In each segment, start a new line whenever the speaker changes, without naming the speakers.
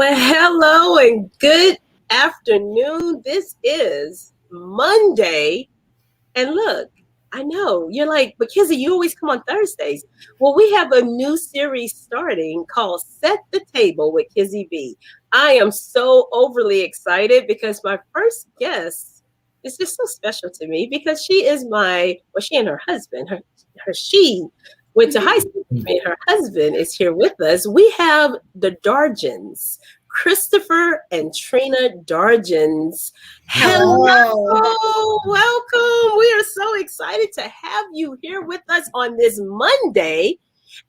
Well, hello and good afternoon. This is Monday. And look, I know you're like, but Kizzy, you always come on Thursdays. Well, we have a new series starting called Set the Table with KizzyB. I am so overly excited because my first guest is just so special to me because she and her husband, she went to high school and her husband is here with us. We have the Dargins, Christopher and Trina Dargins. Hello, welcome. We are so excited to have you here with us on this Monday.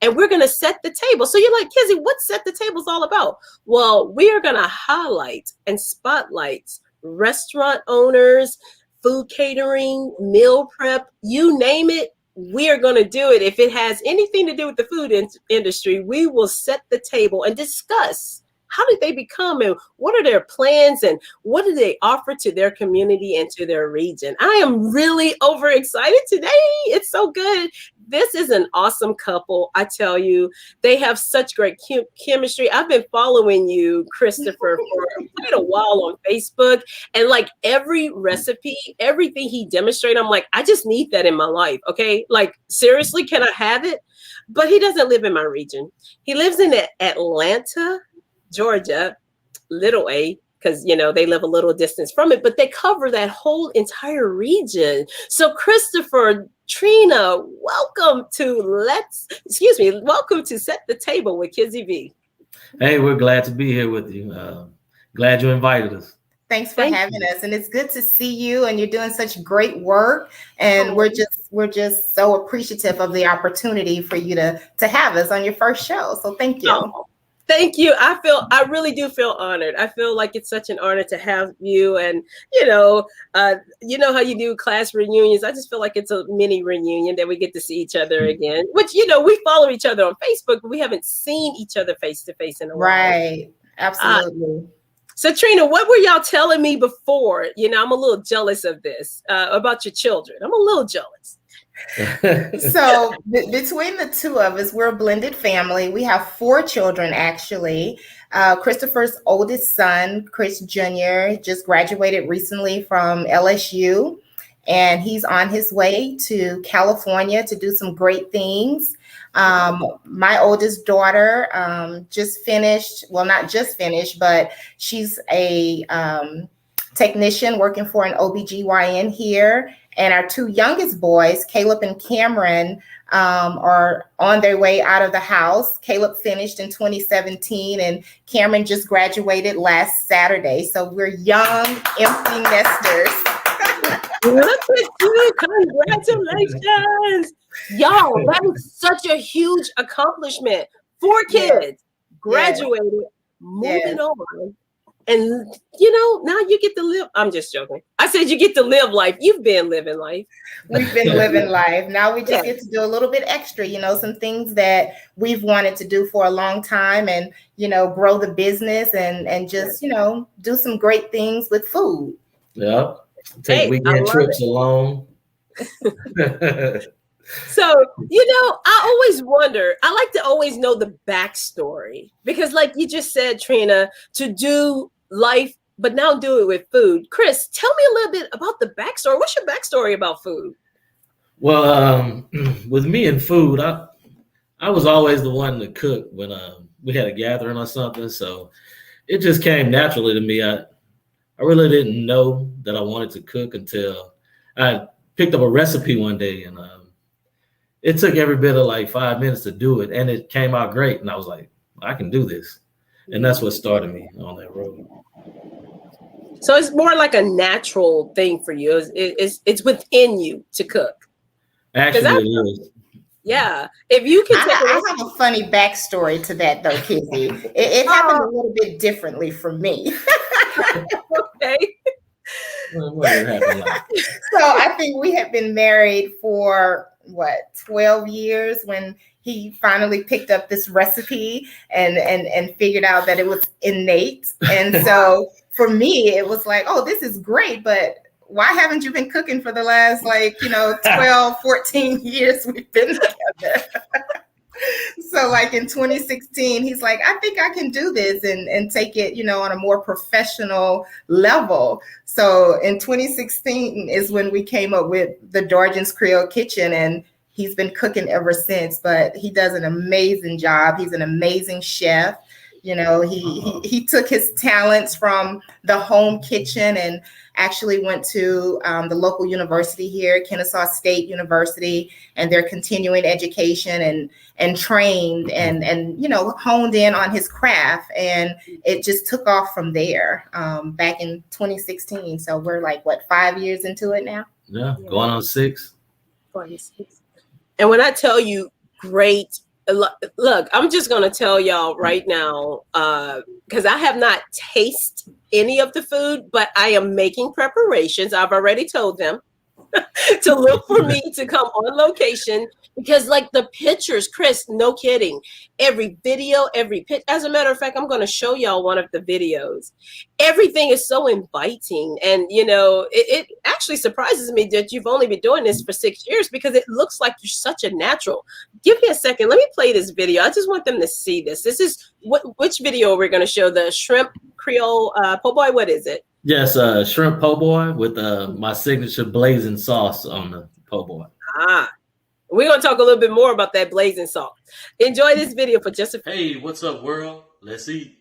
And we're going to set the table. So you're like, Kizzy, what Set the Table's all about? Well, we are going to highlight and spotlight restaurant owners, food catering, meal prep, you name it. We are going to do it. If it has anything to do with the food industry, we will set the table and discuss how did they become and what are their plans and what do they offer to their community and to their region. I am really overexcited today. It's so good. This is an awesome couple. I tell you, they have such great chemistry. I've been following you, Christopher, for quite a while on Facebook. And like every recipe, everything he demonstrated, I'm like, I just need that in my life. Okay. Like, seriously, can I have it? But he doesn't live in my region. He lives in Atlanta, Georgia, little A, because, you know, they live a little distance from it, but they cover that whole entire region. So Christopher, Trina, welcome to Set the Table with KizzyB.
Hey, we're glad to be here with you. Glad you invited us.
Thanks for having us. And it's good to see you, and you're doing such great work. And we're just so appreciative of the opportunity for you to have us on your first show. So thank you.
Oh. Thank you. I really do feel honored. I feel like it's such an honor to have you. And, you know how you do class reunions. I just feel like it's a mini reunion that we get to see each other again, which, you know, we follow each other on Facebook, but we haven't seen each other face to face in a while.
Right. Absolutely.
So Trina, what were y'all telling me before? You know, I'm a little jealous of this, about your children. I'm a little jealous.
So between the two of us, we're a blended family. We have 4 children, actually. Christopher's oldest son, Chris Jr., just graduated recently from LSU, and he's on his way to California to do some great things. My oldest daughter just finished, well, not just finished, but she's a technician working for an OBGYN here. And our 2 youngest boys, Caleb and Cameron, are on their way out of the house. Caleb finished in 2017 and Cameron just graduated last Saturday. So we're young, empty nesters.
Look at you. Congratulations. Y'all, that is such a huge accomplishment. 4 kids, graduated, moving on. And, you know, now you get to live. I'm just joking. I said you get to live life. You've been living life.
We've been living life. Now we just get to do a little bit extra, you know, some things that we've wanted to do for a long time and, you know, grow the business and just, you know, do some great things with food.
Yeah. Take weekend trips alone.
So, you know, I always wonder, I like to always know the backstory because like you just said, Trina, to do life, but now do it with food. Chris, tell me a little bit about the backstory. What's your backstory about food?
Well, with me and food, I was always the one to cook when we had a gathering or something. So it just came naturally to me. I really didn't know that I wanted to cook until I picked up a recipe one day, and it took every bit of like 5 minutes to do it, and it came out great. And I was like, I can do this. And that's what started me on that road.
So it's more like a natural thing for you. It's within you to cook.
Actually, it is.
Yeah. If you can
I have a funny backstory to that though, Kizzy. It happened a little bit differently for me.
Okay.
What happened like?
So I think we had been married for 12 years when he finally picked up this recipe and figured out that it was innate. And so for me, it was like, oh, this is great, but why haven't you been cooking for the last 12, 14 years we've been together? So like in 2016, he's like, I think I can do this and take it, on a more professional level. So in 2016 is when we came up with the Dargin's Creole Kitchen, and he's been cooking ever since. But he does an amazing job. He's an amazing chef. He took his talents from the home kitchen and actually went to the local university here, Kennesaw State University, and their continuing education and trained and honed in on his craft, and it just took off from there back in 2016. So we're like 5 years into it now?
Yeah, going on 6.
And when I tell you great, look, I'm just going to tell y'all right now, because I have not tasted any of the food, but I am making preparations. I've already told them to look for me to come on location, because like the pictures, Chris, no kidding, every video, every pitch. As a matter of fact, I'm going to show y'all one of the videos. Everything is so inviting, and it actually surprises me that you've only been doing this for 6 years, because it looks like you're such a natural. Give me a second, let me play this video. I just want them to see this. This is which video we're going to show, the shrimp Creole po' boy. What is it?
Yes, shrimp po' boy with my signature blazing sauce on the po' boy.
We're going to talk a little bit more about that blazing sauce. Enjoy this video for just a few.
Hey, what's up, world? Let's eat.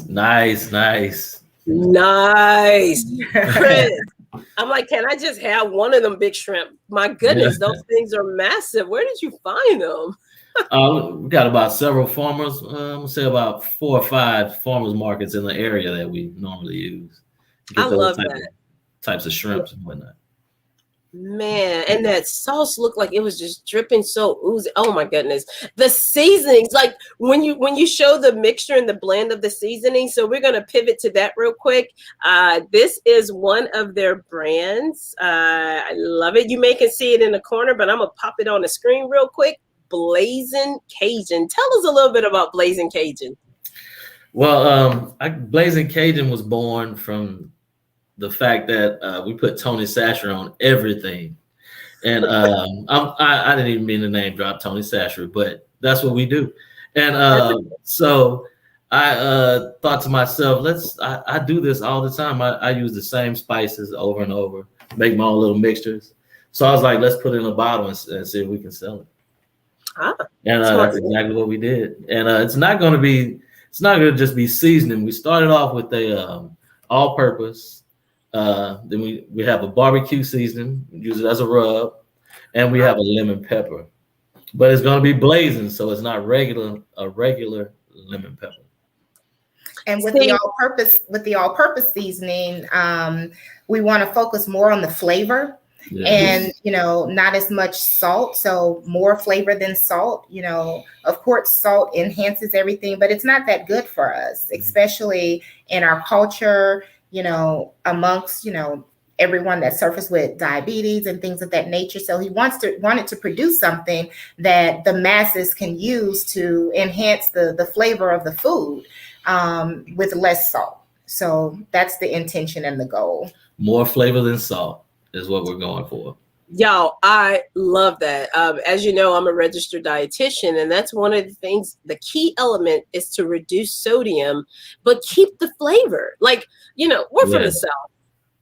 Nice.
Chris, I'm like, can I just have one of them big shrimp? My goodness, those things are massive. Where did you find them?
We got about several farmers. I'm gonna say about 4 or 5 farmers markets in the area that we normally use.
I love that.
Types of shrimps and whatnot.
Man, and that sauce looked like it was just dripping so oozy. Oh my goodness. The seasonings, like when you show the mixture and the blend of the seasoning. So we're going to pivot to that real quick. This is one of their brands. I love it. You may can see it in the corner, but I'm going to pop it on the screen real quick. Blazing Cajun. Tell us a little bit about Blazing Cajun.
Well, Blazing Cajun was born from the fact that we put Tony Sasher on everything, and I didn't even mean to name drop Tony Sasher, but that's what we do. And so I thought to myself, I do this all the time. I use the same spices over and over, make my own little mixtures. So I was like, let's put it in a bottle and see if we can sell it. And that's exactly what we did. And it's not going to just be seasoning. We started off with a all-purpose. Then we have a barbecue seasoning, use it as a rub, and we have a lemon pepper. But it's going to be blazing, so it's not a regular lemon pepper.
And with the all-purpose seasoning, we want to focus more on the flavor. Yes. And not as much salt, so more flavor than salt. Of course, salt enhances everything, but it's not that good for us, especially in our culture. Amongst, everyone that suffers with diabetes and things of that nature. So he wanted to produce something that the masses can use to enhance the flavor of the food with less salt. So that's the intention and the goal.
More flavor than salt is what we're going for.
Y'all, I love that. As you know, I'm a registered dietitian, and that's one of the things, the key element is to reduce sodium, but keep the flavor. Like, we're from the South.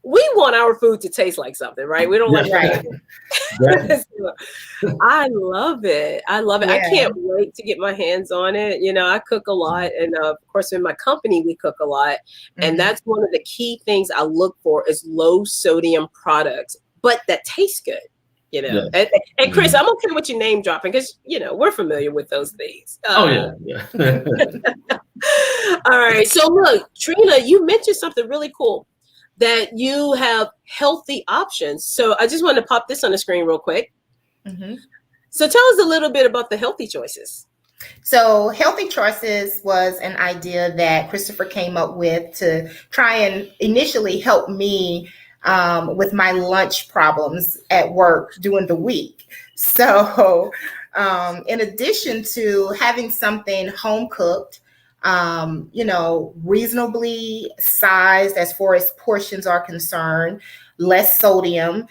we want our food to taste like something, right? We don't like
Right.
I love it. I love it. I
Yeah.
can't wait to get my hands on it. You know, I cook a lot, and of course, in my company, we cook a lot, and that's one of the key things I look for is low sodium products, but that taste good. You know, and Chris, I'm okay with you name dropping because you know we're familiar with those things.
Yeah.
All right. So look, Trina, you mentioned something really cool that you have healthy options. So I just want to pop this on the screen real quick. So tell us a little bit about the healthy choices.
So healthy choices was an idea that Christopher came up with to try and initially help me with my lunch problems at work during the week. So in addition to having something home cooked, you know, reasonably sized as far as portions are concerned, less sodium,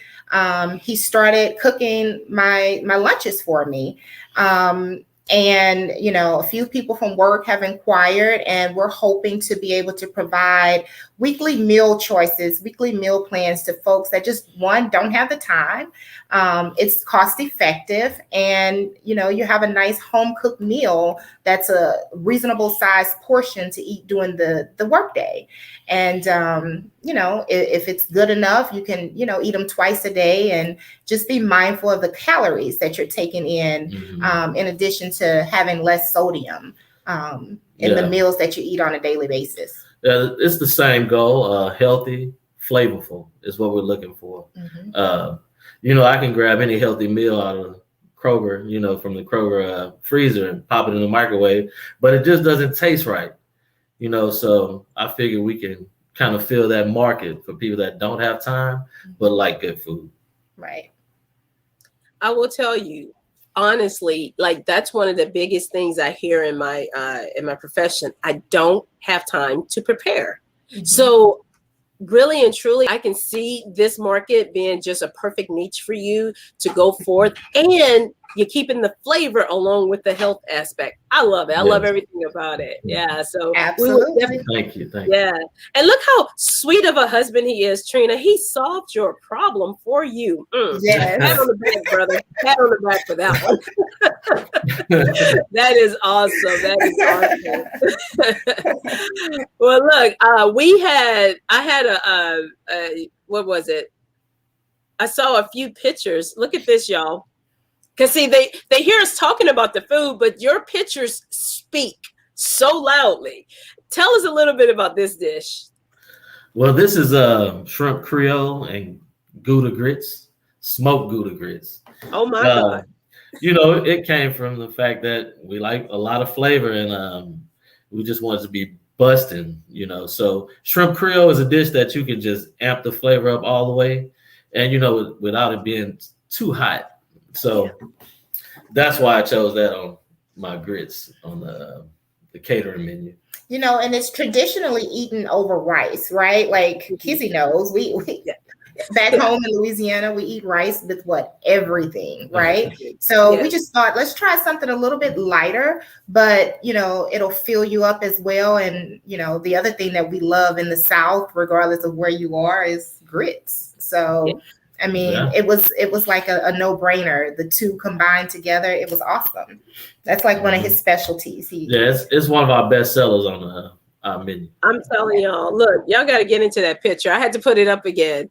he started cooking my lunches for me. And, you know, a few people from work have inquired, and we're hoping to be able to provide weekly meal choices, weekly meal plans to folks that just, one, don't have the time. It's cost effective, and, you know, you have a nice home cooked meal that's a reasonable size portion to eat during the workday. And, you know, if it's good enough, you can, you know, eat them twice a day and just be mindful of the calories that you're taking in addition to having less sodium in the meals that you eat on a daily basis.
It's the same goal. Healthy, flavorful is what we're looking for. You know, I can grab any healthy meal out of Kroger, you know, from the Kroger freezer and pop it in the microwave, but it just doesn't taste right. You know, so I figure we can kind of fill that market for people that don't have time, but like good food.
Right.
I will tell you, honestly, like that's one of the biggest things I hear in my profession. I don't have time to prepare. So really and truly, I can see this market being just a perfect niche for you to go forth, and you're keeping the flavor along with the health aspect. I love it. I love everything about it. Yeah. So
absolutely.
Thank you.
Yeah. And look how sweet of a husband he is, Trina. He solved your problem for you.
Yes.
Pat on the back, brother. Pat on the back for that one. That is awesome. That is awesome. Well, look, I had what was it? I saw a few pictures. Look at this, y'all. Because see, they hear us talking about the food, but your pictures speak so loudly. Tell us a little bit about this dish.
Well, this is shrimp Creole and Gouda grits, smoked Gouda grits.
Oh my God.
You know, it came from the fact that we like a lot of flavor, and we just wanted to be busting, you know. So shrimp Creole is a dish that you can just amp the flavor up all the way, and, you know, without it being too hot. So that's why I chose that on my grits on the catering menu.
You know, and it's traditionally eaten over rice, right? Like Kizzy knows, we back home in Louisiana, we eat rice with everything, right? So we just thought, let's try something a little bit lighter, but, you know, it'll fill you up as well. And, you know, the other thing that we love in the South, regardless of where you are, is grits. So I mean, it was like a no-brainer. The two combined together, it was awesome. That's like one of his specialties.
It's one of our best sellers on our menu.
I'm telling y'all, look, y'all got to get into that picture. I had to put it up again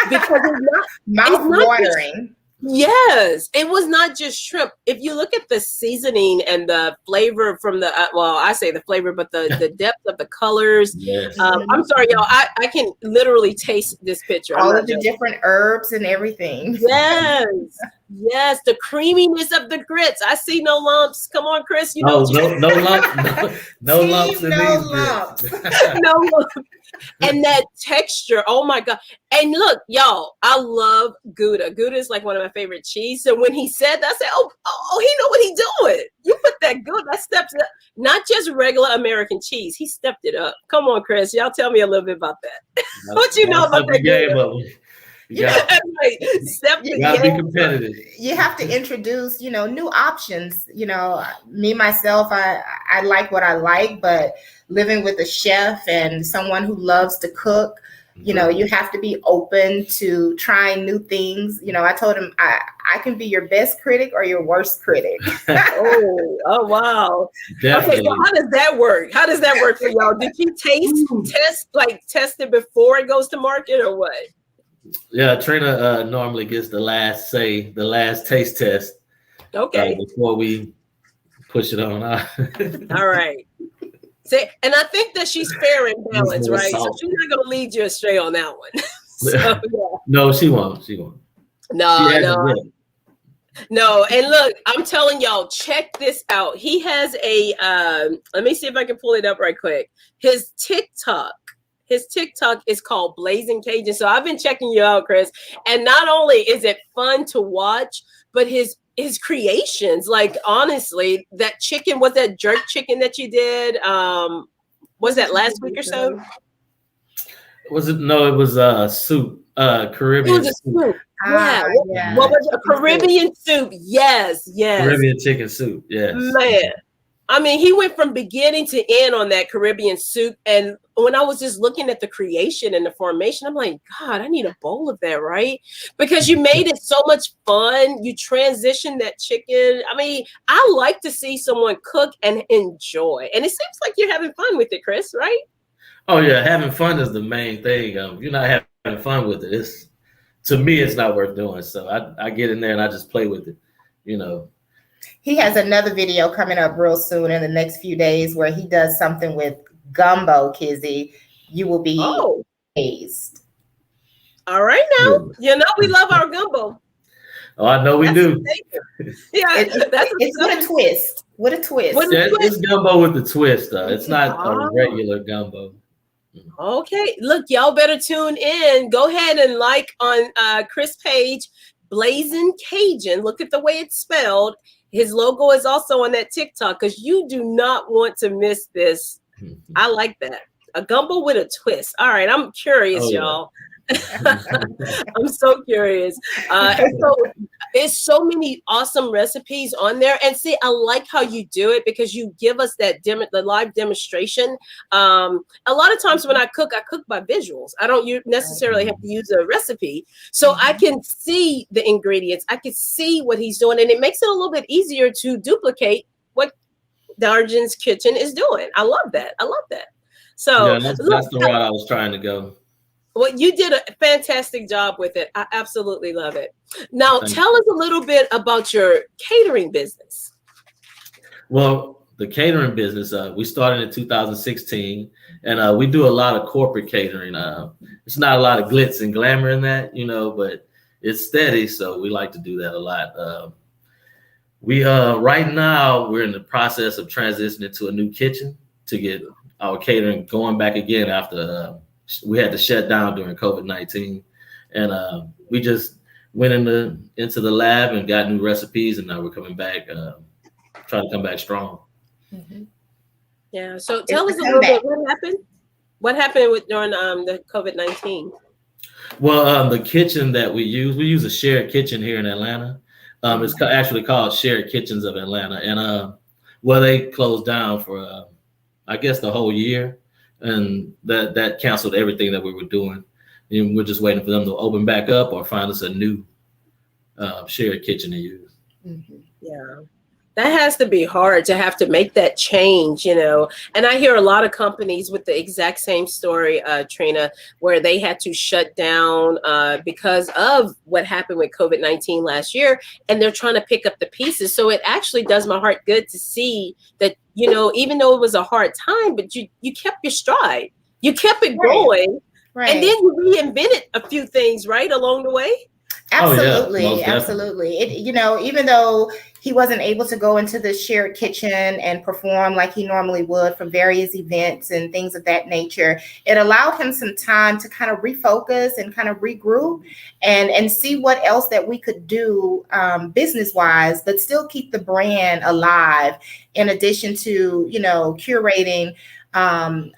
because it's not
watering.
Yes, it was not just shrimp. If you look at the seasoning and the flavor from the, I say the flavor, but the depth of the colors.
Yes.
I'm sorry, y'all. I can literally taste this picture.
All of the different herbs and everything.
Yes. Yes, the creaminess of the grits. I see no lumps. Come on, Chris. You know
no lumps. No lumps in these grits.
No lumps. And that texture, oh my God. And look, y'all, I love Gouda. Gouda is like one of my favorite cheese. So when he said that, I said, oh, he know what he's doing. You put that Gouda, that steps up. Not just regular American cheese. He stepped it up. Come on, Chris. Y'all tell me a little bit about that. What you know about that Gouda? You gotta
be competitive.
You have to introduce, you know, new options. You know, me, myself, I like what I like, but living with a chef and someone who loves to cook, You know, you have to be open to trying new things. You know, I told him I can be your best critic or your worst critic.
Oh, wow.
Definitely.
Okay, so how does that work? How does that work for y'all? Did you test it before it goes to market or what?
Yeah, Trina normally gets the last taste test.
Okay.
Before we push it on out.
All right. See, and I think that she's fair and balanced, right? So she's not going to lead you astray on that one. So, yeah.
No, she won't. She won't.
No. And look, I'm telling y'all, check this out. He has a, let me see if I can pull it up right quick. His TikTok is called Blazing Cajun. So I've been checking you out, Chris. And not only is it fun to watch, but his creations, like honestly, that chicken, was that jerk chicken that you did? Was that last week or so?
Was it? No, it was soup. Caribbean.
It was a soup. Yeah. What was it? A Caribbean soup? Yes.
Caribbean chicken soup. Yes.
Man. I mean, he went from beginning to end on that Caribbean soup. And when I was just looking at the creation and the formation, I'm like, God, I need a bowl of that, right? Because you made it so much fun. You transitioned that chicken. I mean, I like to see someone cook and enjoy. And it seems like you're having fun with it, Chris, right?
Oh, yeah. Having fun is the main thing. If you're not having fun with it, to me, it's not worth doing. So I get in there and I just play with it, you know.
He has another video coming up real soon in the next few days where he does something with gumbo, Kizzy. You will be amazed.
All right now. You know we love our gumbo.
Oh, I know we do.
Yeah,
it's with a twist. With a twist.
It's gumbo with the twist, though. It's not a regular gumbo.
Okay. Look, y'all better tune in. Go ahead and like on Chris' page, Blazing Cajun. Look at the way it's spelled. His logo is also on that TikTok because you do not want to miss this. I like that. A gumbo with a twist. All right. I'm curious, y'all. I'm so curious. And so it's so many awesome recipes on there. And see, I like how you do it because you give us that the live demonstration. A lot of times when I cook by visuals. I don't necessarily have to use a recipe. So I can see the ingredients. I can see what he's doing. And it makes it a little bit easier to duplicate what Dargin's Kitchen is doing. I love that. So
that's the route I was trying to go.
Well, you did a fantastic job with it. I absolutely love it. Now, tell us a little bit about your catering business.
Well, the catering business, we started in 2016, and we do a lot of corporate catering. It's not a lot of glitz and glamour in that, you know, but it's steady, so we like to do that a lot. We right now we're in the process of transitioning to a new kitchen to get our catering going back again after we had to shut down during COVID-19, and we just went into the lab and got new recipes, and now we're coming back, trying to come back strong.
Mm-hmm.
Yeah. So tell us a little bit what happened. What happened during the COVID-19?
Well, the kitchen that we use a shared kitchen here in Atlanta. It's actually called Shared Kitchens of Atlanta, and they closed down for I guess the whole year. And that canceled everything that we were doing. And we're just waiting for them to open back up or find us a new shared kitchen to use.
Mm-hmm.
Yeah, that has to be hard to have to make that change, you know. And I hear a lot of companies with the exact same story, Trina, where they had to shut down because of what happened with COVID-19 last year, and they're trying to pick up the pieces. So it actually does my heart good to see that, you know, even though it was a hard time, but you kept your stride. You kept it going. Right. And then you reinvented a few things, right, along the way?
Absolutely.
Oh, yeah,
absolutely. You know, even though he wasn't able to go into the shared kitchen and perform like he normally would for various events and things of that nature, it allowed him some time to kind of refocus and kind of regroup and see what else that we could do business-wise, but still keep the brand alive in addition to, you know, curating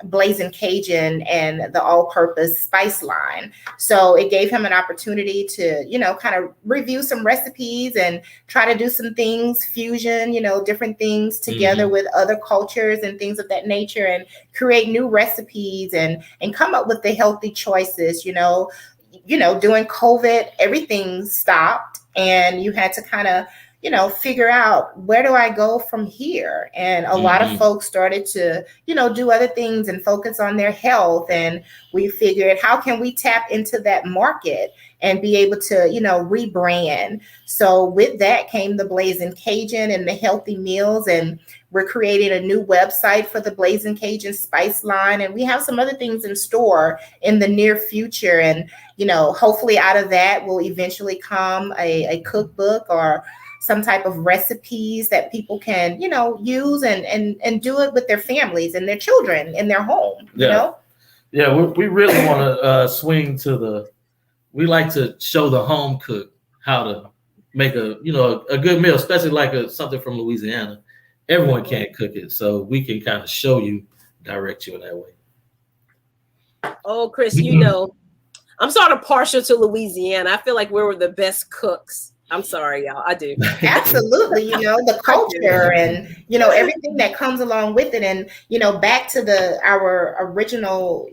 Blazing Cajun and the all-purpose spice line. So it gave him an opportunity to, kind of review some recipes and try to do some things, fusion, different things together with other cultures and things of that nature, and create new recipes and come up with the healthy choices. During COVID, everything stopped and you had to kind of, figure out, where do I go from here? And a lot of folks started to, do other things and focus on their health. And we figured, how can we tap into that market and be able to, rebrand? So with that came the Blazing Cajun and the healthy meals. And we're creating a new website for the Blazing Cajun spice line. And we have some other things in store in the near future. And, hopefully out of that will eventually come a cookbook or some type of recipes that people can, use and do it with their families and their children in their home,
Yeah, we really want to swing to we like to show the home cook how to make a good meal, especially like something from Louisiana. Everyone can't cook it, so we can kind of show you, direct you in that way.
Oh, Chris, I'm sort of partial to Louisiana. I feel like we were the best cooks. I'm sorry, y'all. I do.
Absolutely. The culture and, everything that comes along with it. And, back to our original,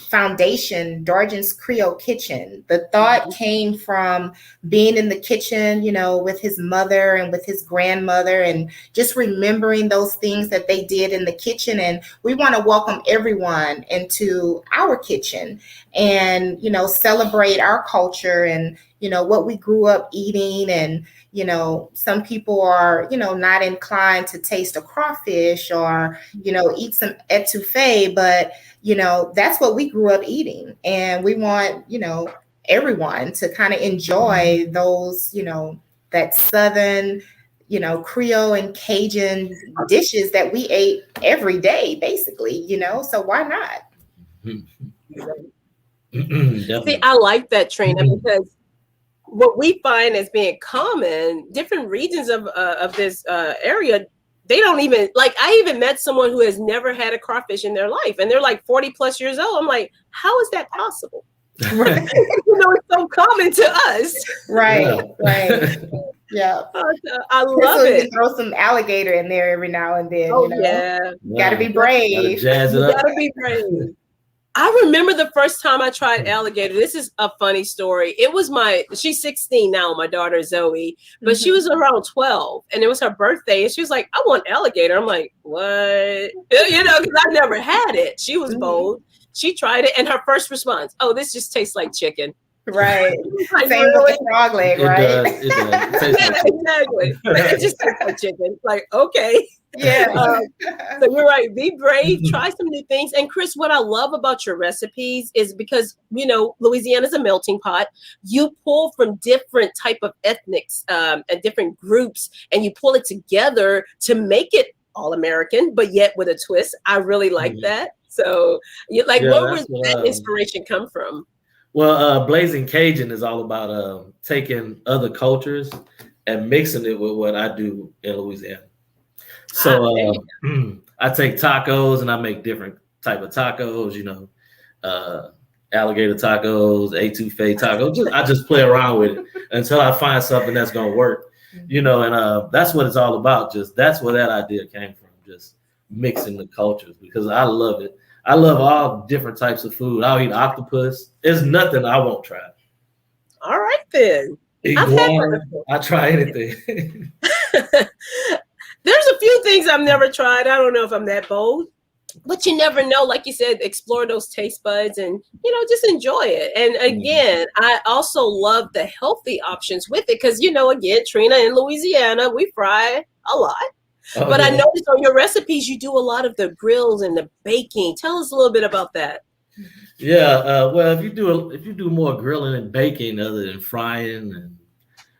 foundation, Dargin's Creole Kitchen. The thought came from being in the kitchen, with his mother and with his grandmother, and just remembering those things that they did in the kitchen. And we want to welcome everyone into our kitchen and, celebrate our culture and, what we grew up eating. And, some people are, not inclined to taste a crawfish or, eat some etouffee, but, that's what we grew up eating. And we want, everyone to kind of enjoy those, that Southern, Creole and Cajun dishes that we ate every day, basically, so why not?
See, I like that, Trina, because what we find as being common, different regions of this area, they don't even, like, I even met someone who has never had a crawfish in their life, and they're like 40 plus years old. I'm like, how is that possible? Right. It's so common to us.
Right. Yeah.
I love it.
Throw some alligator in there every now and then.
Yeah.
Gotta be brave.
Gotta be brave. I remember the first time I tried alligator. This is a funny story. It was she's 16 now, my daughter Zoe, but she was around 12 and it was her birthday. And she was like, I want alligator. I'm like, what? Because I never had it. She was bold. She tried it. And her first response, oh, this just tastes like chicken.
Right. Like, same with the frog leg, right?
It does.
Exactly. It just tastes like chicken. Like, okay.
Yeah.
So you're right. Be brave. Try some new things. And Chris, what I love about your recipes is because, Louisiana's a melting pot. You pull from different type of ethnics and different groups, and you pull it together to make it all American, but yet with a twist. I really like that. So where was that inspiration come from?
Well, Blazing Cajun is all about taking other cultures and mixing it with what I do in Louisiana. So I take tacos and I make different type of tacos, alligator tacos, etouffee tacos. I just play around with it until I find something that's going to work, and that's what it's all about. That's where that idea came from, just mixing the cultures, because I love it. I love all different types of food. I'll eat octopus. There's nothing I won't try.
All right, then.
Iguana, I try anything.
There's a few things I've never tried. I don't know if I'm that bold, but you never know. Like you said, explore those taste buds and, just enjoy it. And again, I also love the healthy options with it because, again, Trina, in Louisiana, we fry a lot. But I noticed on your recipes, you do a lot of the grills and the baking. Tell us a little bit about that.
Yeah. Well, if you do more grilling and baking other than frying,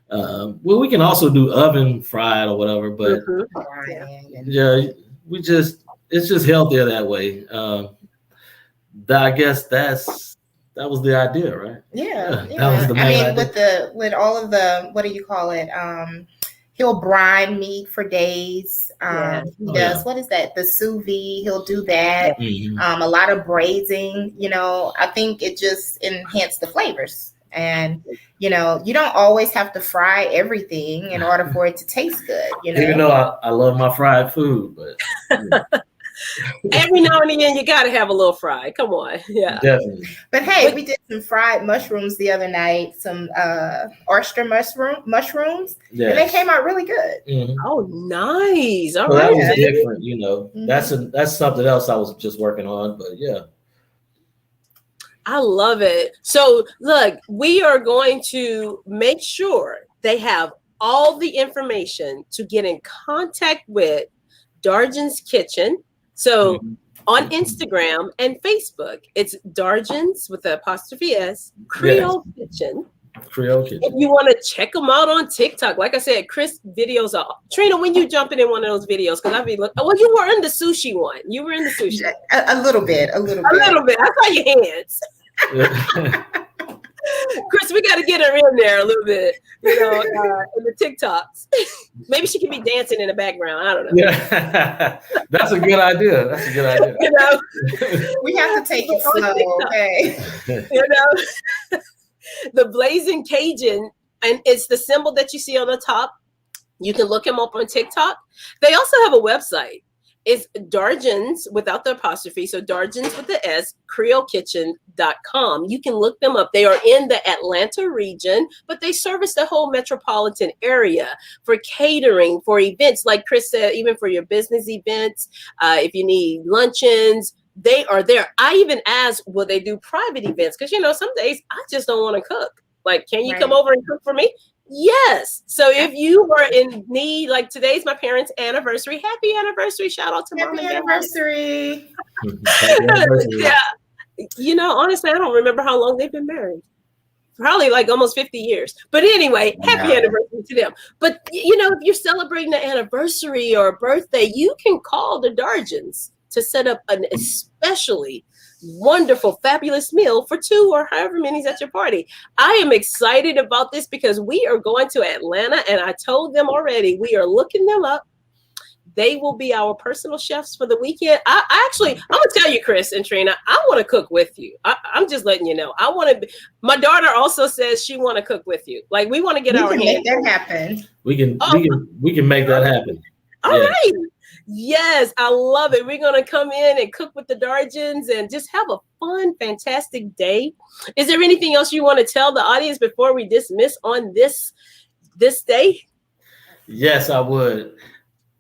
and we can also do oven fried or whatever. But it's just healthier that way. I guess that was the idea, right?
Yeah.
That was the main idea.
With all of the, what do you call it? He'll brine meat for days. He does,
yeah.
what is that? The sous vide. He'll do that.
Mhm.
A lot of braising. I think it just enhanced the flavors. And, you don't always have to fry everything in order for it to taste good,
Even though I love my fried food, but
Every now and again, you got to have a little fry. Come on. Yeah.
definitely.
But hey, we did some fried mushrooms the other night, some oyster mushrooms,
Yes.
and they came out really good.
Mhm.
Oh, nice. All
So
right.
that was different,
Mhm.
That's something else I was just working on, but yeah.
I love it. So look, we are going to make sure they have all the information to get in contact with Dargin's Kitchen. So
Mhm.
on Instagram and Facebook, it's Dargin's with the apostrophe S,
Yes.
Creole Kitchen.
Creole
If
Kitchen.
you want to check them out on TikTok, like I said, Chris videos are. Trina, when you jumping in one of those videos, because I be looking. Well, you were in the sushi one. You were in the sushi.
A little bit.
A little bit. I saw your hands. Chris, we got to get her in there a little bit, in the TikToks. Maybe she could be dancing in the background. I don't know.
Yeah. That's a good idea.
We have to take it slow, okay?
The Blazing Cajun, and it's the symbol that you see on the top. You can look him up on TikTok. They also have a website. It's Dargin's without the apostrophe. So Dargin's with the S, CreoleKitchen.com. You can look them up. They are in the Atlanta region, but they service the whole metropolitan area for catering, for events. Like Chris said, even for your business events, if you need luncheons, they are there. I even asked, will they do private events? Because, some days I just don't want to cook. Like, can you come over and cook for me? Yes. So if you were in need, like today's my parents' anniversary. Happy anniversary. Shout out to Mom and Dad.
Anniversary.
Yeah. Honestly, I don't remember how long they've been married. Probably like almost 50 years. But anyway, happy anniversary to them. But, if you're celebrating an anniversary or a birthday, you can call the Dargins to set up an especially wonderful, fabulous meal for 2 or however many's at your party. I am excited about this because we are going to Atlanta, and I told them already, we are looking them up. They will be our personal chefs for the weekend. I'm gonna tell you, Chris and Trina, I want to cook with you. I'm just letting you know. My daughter also says she want to cook with you. Like, we want to get our hands.
Make that happen.
We can make that happen.
All right. Yes, I love it. We're going to come in and cook with the Dargins and just have a fun, fantastic day. Is there anything else you want to tell the audience before we dismiss on this day?
Yes, I would.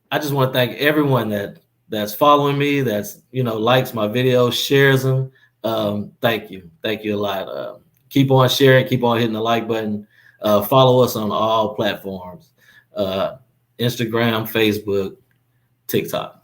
I just want to thank everyone that's following me, that's, likes my videos, shares them. Thank you. Thank you a lot. Keep on sharing, keep on hitting the like button. Follow us on all platforms. Instagram, Facebook, TikTok.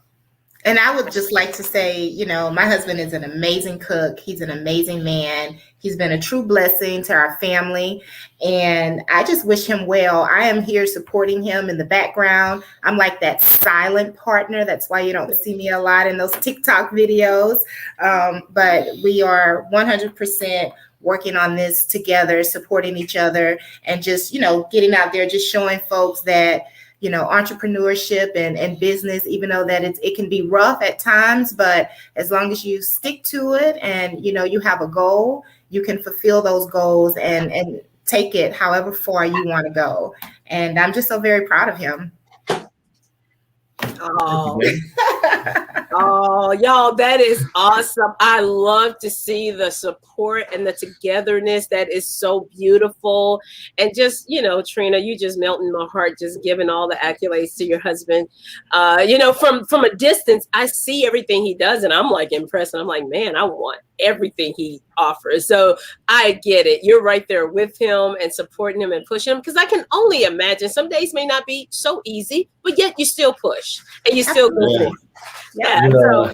And I would just like to say, my husband is an amazing cook. He's an amazing man. He's been a true blessing to our family. And I just wish him well. I am here supporting him in the background. I'm like that silent partner. That's why you don't see me a lot in those TikTok videos. But we are 100% working on this together, supporting each other, and just, getting out there, just showing folks that, entrepreneurship and business, even though that it can be rough at times, but as long as you stick to it and, you have a goal, you can fulfill those goals and take it however far you want to go. And I'm just so very proud of him.
Oh, y'all, that is awesome. I love to see the support and the togetherness. That is so beautiful. And just, Trina, you just melting my heart, just giving all the accolades to your husband. From a distance, I see everything he does and I'm like impressed. And I'm like, man, I want everything he offers. So I get it. You're right there with him and supporting him and pushing him, because I can only imagine some days may not be so easy, but yet you still push and you still go forward. Yeah. So,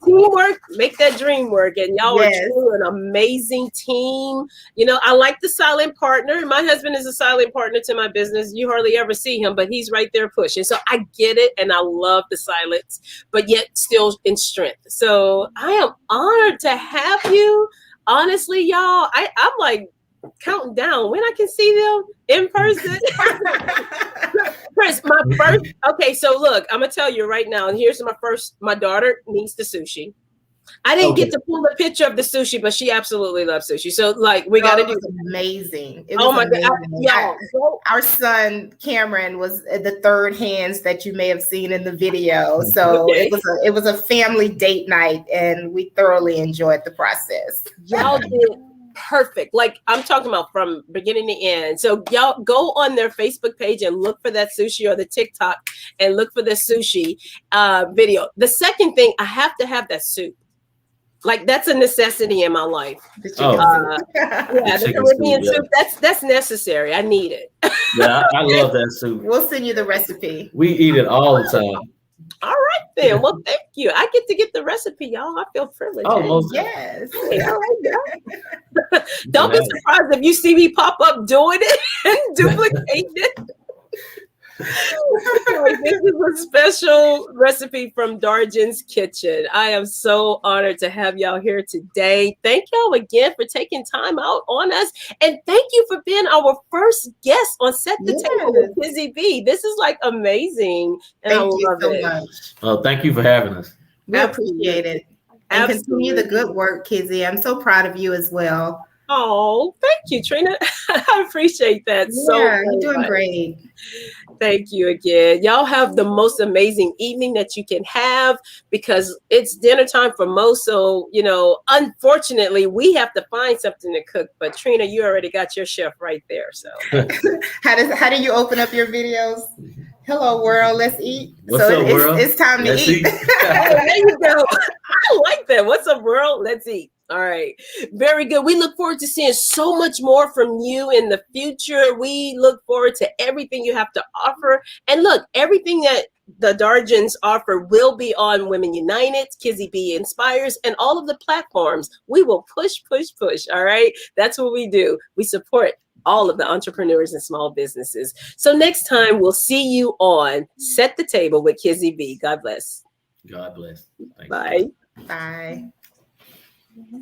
teamwork, make that dream work. And y'all are truly an amazing team. I like the silent partner. My husband is a silent partner to my business. You hardly ever see him, but he's right there pushing. So I get it. And I love the silence, but yet still in strength. So I am honored to have you. Honestly, y'all, I'm like counting down when I can see them in person. Chris, my first. Okay, so look, I'm gonna tell you right now, and here's my daughter needs the sushi. I didn't get to pull a picture of the sushi, but she absolutely loves sushi. So, like, we got to do.
Amazing! It
oh
was
my
amazing.
God, y'all!
Our son Cameron was the third hands that you may have seen in the video. So
Okay.
it was a family date night, and we thoroughly enjoyed the process.
Y'all did perfect. Like, I'm talking about from beginning to end. So y'all go on their Facebook page and look for that sushi, or the TikTok and look for the sushi video. The second thing, I have to have that soup. Like, that's a necessity in my life.
Yeah,
the Caribbean soup. That's necessary. I need it.
Yeah, I love that soup.
We'll send you the recipe.
We eat it all the time.
All right then. Well, thank you. I get to get the recipe, y'all. I feel privileged.
Oh, yes.
Don't be surprised if you see me pop up doing it and duplicating it. This is a special recipe from Dargin's Kitchen. I am so honored to have y'all here today. Thank y'all again for taking time out on us. And thank you for being our first guest on Set the Table with KizzyB. This is like amazing. And
thank you so much.
Oh, thank you for having us.
We appreciate it. And continue the good work, Kizzy. I'm so proud of you as well.
Oh, thank you, Trina. I appreciate that
you're doing great.
Thank you again. Y'all have the most amazing evening that you can have, because it's dinner time for most. So, unfortunately, we have to find something to cook. But Trina, you already got your chef right there. So
how do you open up your videos? Hello, world. Let's eat.
What's up, world?
It's time to eat.
There you go. I like that. What's up, world? Let's eat. All right. Very good. We look forward to seeing so much more from you in the future. We look forward to everything you have to offer. And look, everything that the Dargins offer will be on Women United, KizzyB Inspires, and all of the platforms. We will push. All right. That's what we do. We support all of the entrepreneurs and small businesses. So next time we'll see you on Set the Table with KizzyB. God bless.
God bless. Thanks.
Bye.
Bye.